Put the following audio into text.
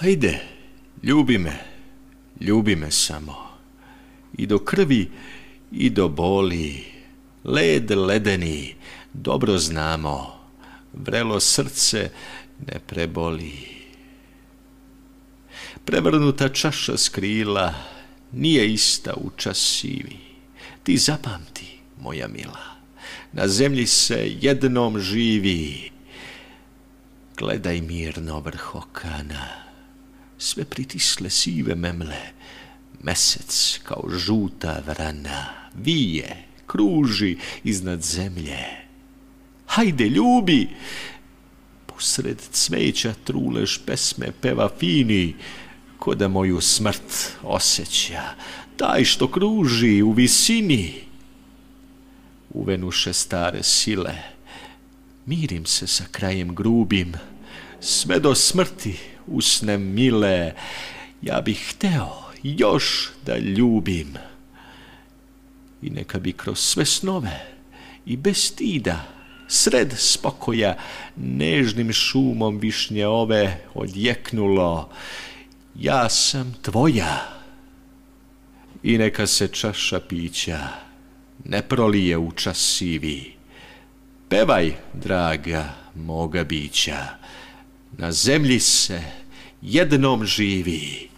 Hajde, ljubi me samo, i do krvi i do boli, led ledeni, dobro znamo, vrelo srce ne preboli. Prevrnuta čaša s krila nije ista u čas sivi, ti zapamti, moja mila, na zemlji se jednom živi. Gledaj mirno vrh okana, sve pritisle sive memle, mesec kao žuta vrana vije, kruži iznad zemlje. Hajde, ljubi! Posred cveća truleš pesme peva fini, ko da moju smrt osjeća, taj što kruži u visini. Uvenuše stare sile, mirim se sa krajem grubim, sve do smrti usnem mile, ja bih hteo još da ljubim. I neka bi kroz sve snove i bez stida, sred spokoja, nežnim šumom višnje ove odjeknulo, ja sam tvoja. I neka se čaša pića ne prolije u čas sivi, pevaj, draga moga bića, na zemlji se jednom živi.